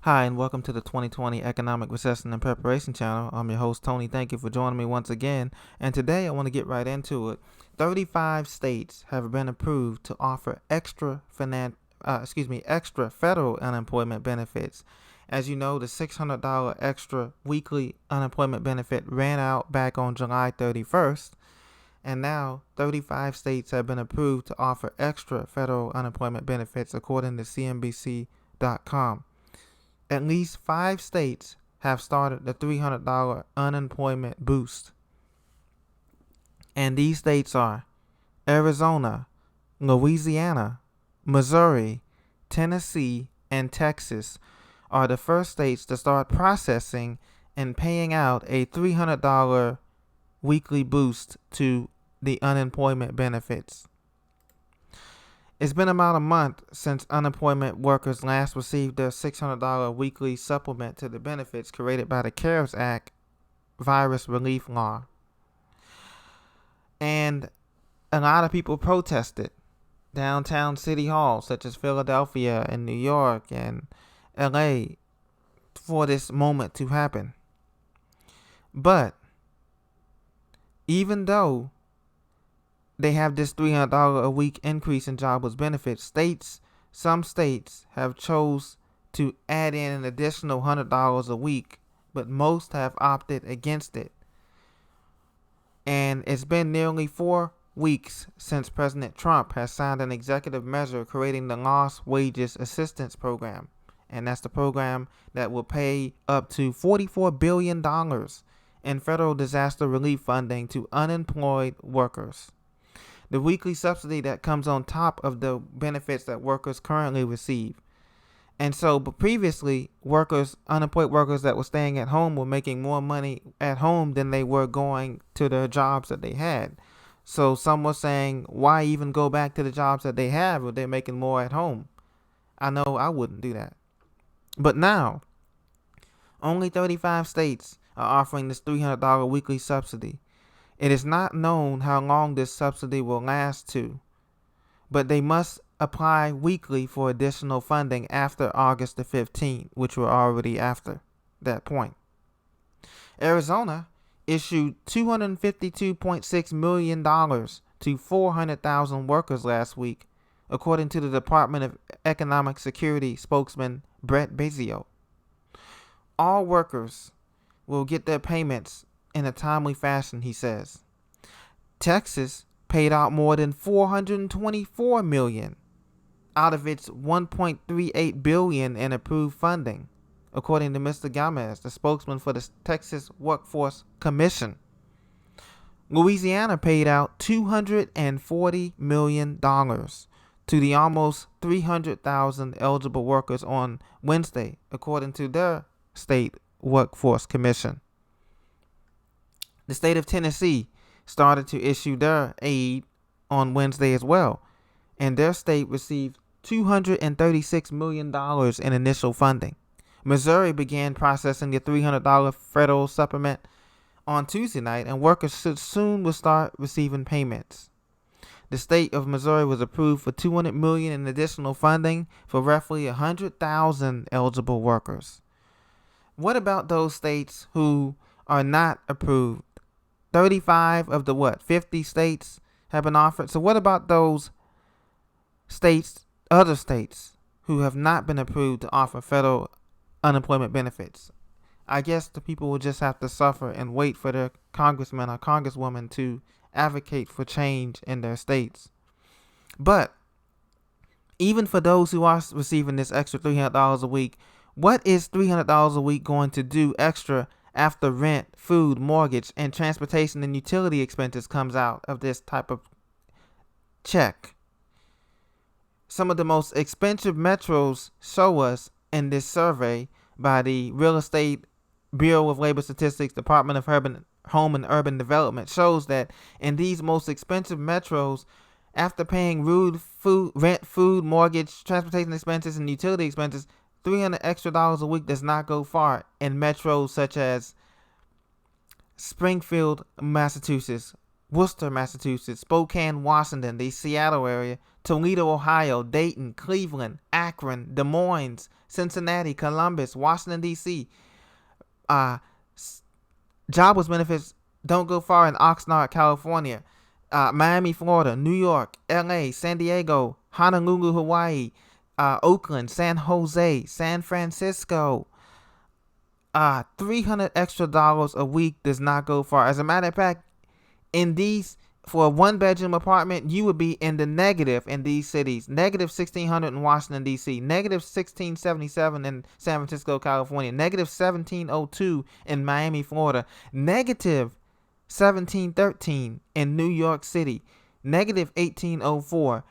Hi, and welcome to the 2020 Economic Recession and Preparation Channel. I'm your host, Tony. Thank you for joining me once again. And today I want to get right into it. 35 states have been approved to offer extra federal unemployment benefits. As you know, the $600 extra weekly unemployment benefit ran out back on July 31st. And now 35 states have been approved to offer extra federal unemployment benefits, according to CNBC.com. At least 5 states have started the $300 unemployment boost. And these states are Arizona, Louisiana, Missouri, Tennessee, and Texas are the first states to start processing and paying out a $300 weekly boost to the unemployment benefits. It's been about a month since unemployment workers last received their $600 weekly supplement to the benefits created by the CARES Act virus relief law. And a lot of people protested downtown city halls such as Philadelphia and New York and LA for this moment to happen. But even though they have this $300 a week increase in jobless benefits, some states have chose to add in an additional $100 a week, but most have opted against it. And it's been nearly 4 weeks since President Trump has signed an executive measure creating the Lost Wages Assistance Program. And that's the program that will pay up to $44 billion in federal disaster relief funding to unemployed workers. The weekly subsidy that comes on top of the benefits that workers currently receive. And so, but previously, unemployed workers that were staying at home were making more money at home than they were going to their jobs that they had. So some were saying, why even go back to the jobs that they have if they're making more at home? I know I wouldn't do that. But now, only 35 states are offering this $300 weekly subsidy. It is not known how long this subsidy will last to, but they must apply weekly for additional funding after August the 15th, which we're already after that point. Arizona issued $252.6 million to 400,000 workers last week, according to the Department of Economic Security spokesman Brett Bezio. All workers will get their payments in a timely fashion, he says. Texas paid out more than $424 million out of its $1.38 billion in approved funding, according to Mr. Gomez, the spokesman for the Texas Workforce Commission. Louisiana paid out $240 million to the almost 300,000 eligible workers on Wednesday, according to their state Workforce Commission. The state of Tennessee started to issue their aid on Wednesday as well, and their state received $236 million in initial funding. Missouri began processing the $300 federal supplement on Tuesday night, and workers should soon will start receiving payments. The state of Missouri was approved for $200 million in additional funding for roughly 100,000 eligible workers. What about those states who are not approved? 35 of the 50 states have been offered. So what about those states, other states, who have not been approved to offer federal unemployment benefits? I guess the people will just have to suffer and wait for their congressman or congresswoman to advocate for change in their states. But even for those who are receiving this extra $300 a week, what is $300 a week going to do extra after rent, food, mortgage, and transportation and utility expenses comes out of this type of check? Some of the most expensive metros show us in this survey by the Real Estate Bureau of Labor Statistics, Department of Home and Urban Development, shows that in these most expensive metros, after paying rent, food, mortgage, transportation expenses, and utility expenses, $300 extra a week does not go far in metros such as Springfield, Massachusetts, Worcester, Massachusetts, Spokane, Washington, the Seattle area, Toledo, Ohio, Dayton, Cleveland, Akron, Des Moines, Cincinnati, Columbus, Washington, D.C. Jobless benefits don't go far in Oxnard, California, Miami, Florida, New York, L.A., San Diego, Honolulu, Hawaii, Oakland, San Jose, San Francisco. $300 extra a week does not go far. As a matter of fact, for a 1-bedroom apartment, you would be in the negative in these cities. Negative 1,600 in Washington, D.C. Negative 1,677 in San Francisco, California. Negative 1,702 in Miami, Florida. Negative 1,713 in New York City. Negative 1,804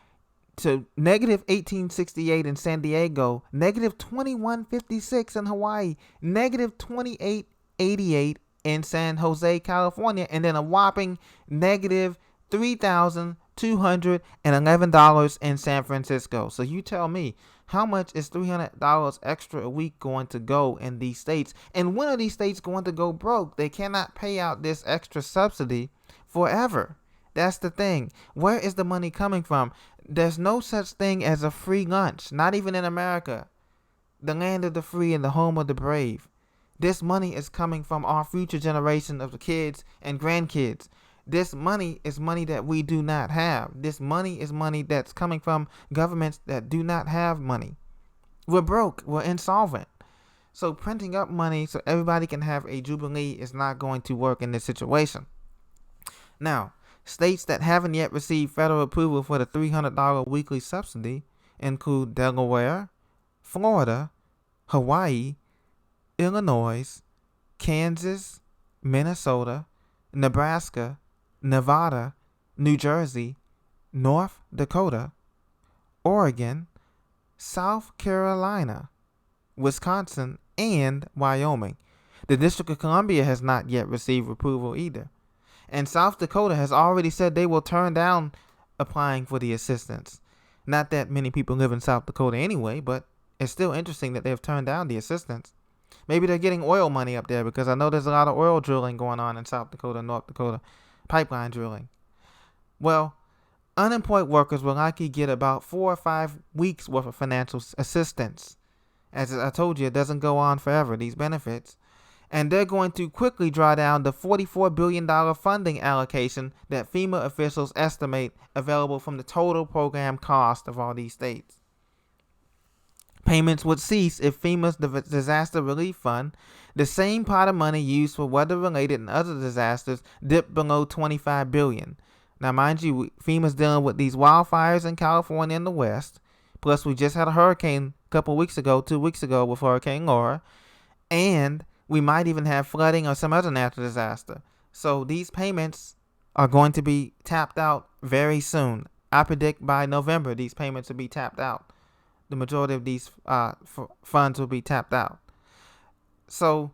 to negative 1868 in San Diego. Negative 2156 in Hawaii. Negative 2888 in San Jose, California, and then a whopping negative $3,211 in San Francisco. So you tell me, how much is $300 extra a week going to go in these states? And when are these states going to go broke? They cannot pay out this extra subsidy forever. That's the thing. Where is the money coming from? There's no such thing as a free lunch, not even in America, the land of the free and the home of the brave. This money is coming from our future generation of the kids and grandkids. This money is money that we do not have. This money is money that's coming from governments that do not have money. We're broke. We're insolvent. So printing up money so everybody can have a jubilee is not going to work in this situation. Now, states that haven't yet received federal approval for the $300 weekly subsidy include Delaware, Florida, Hawaii, Illinois, Kansas, Minnesota, Nebraska, Nevada, New Jersey, North Dakota, Oregon, South Carolina, Wisconsin, and Wyoming. The District of Columbia has not yet received approval either. And South Dakota has already said they will turn down applying for the assistance. Not that many people live in South Dakota anyway, but it's still interesting that they've turned down the assistance. Maybe they're getting oil money up there, because I know there's a lot of oil drilling going on in South Dakota, North Dakota, pipeline drilling. Well, unemployed workers will likely get about 4 or 5 weeks worth of financial assistance. As I told you, it doesn't go on forever, these benefits. And they're going to quickly draw down the $44 billion funding allocation that FEMA officials estimate available from the total program cost of all these states. Payments would cease if FEMA's Disaster Relief Fund, the same pot of money used for weather-related and other disasters, dipped below $25 billion. Now, mind you, FEMA's dealing with these wildfires in California and the West. Plus, we just had a hurricane a couple weeks ago, 2 weeks ago, with Hurricane Laura. And we might even have flooding or some other natural disaster. So these payments are going to be tapped out very soon. I predict by November these payments will be tapped out. The majority of these funds will be tapped out. So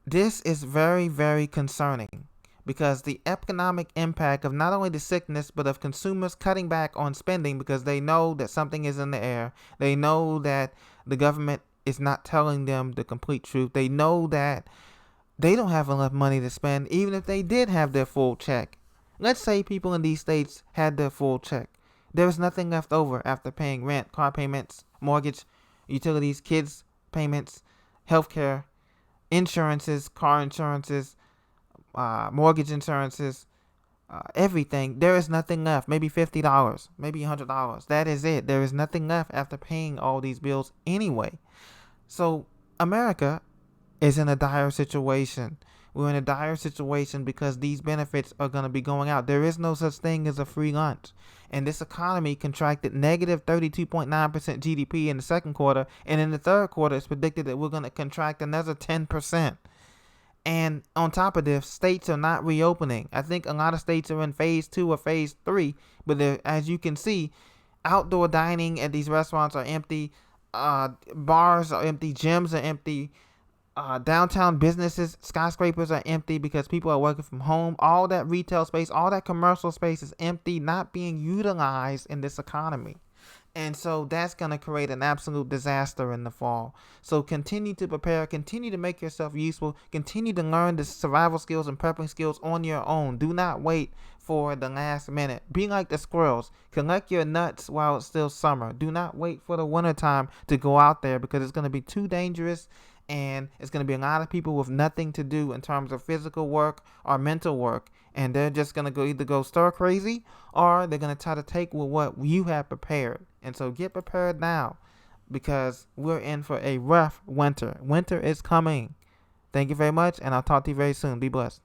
this is very, very concerning, because the economic impact of not only the sickness, but of consumers cutting back on spending because they know that something is in the air. They know that the government is not telling them the complete truth. They know that they don't have enough money to spend, even if they did have their full check. Let's say people in these states had their full check. There's nothing left over after paying rent, car payments, mortgage, utilities, kids payments, healthcare, insurances, car insurances, mortgage insurances, everything. There is nothing left. Maybe $50, maybe $100. That is it. There is nothing left after paying all these bills anyway. So America is in a dire situation. We're in a dire situation because these benefits are going to be going out. There is no such thing as a free lunch. And this economy contracted negative 32.9% GDP in the second quarter. And in the third quarter, it's predicted that we're going to contract another 10%. And on top of this, states are not reopening. I think a lot of states are in phase 2 or phase 3. But as you can see, outdoor dining at these restaurants are empty. Bars are empty. Gyms are empty. Downtown businesses, skyscrapers are empty because people are working from home. All that retail space, all that commercial space is empty, not being utilized in this economy. And so that's going to create an absolute disaster in the fall. So continue to prepare, continue to make yourself useful, continue to learn the survival skills and prepping skills on your own. Do not wait for the last minute. Be like the squirrels. Collect your nuts while it's still summer. Do not wait for the winter time to go out there, because it's going to be too dangerous, and it's going to be a lot of people with nothing to do in terms of physical work or mental work, and they're just going to either go stir crazy, or they're going to try to take with what you have prepared. And so get prepared now, because we're in for a rough winter. Winter is coming. Thank you very much, and I'll talk to you very soon. Be blessed.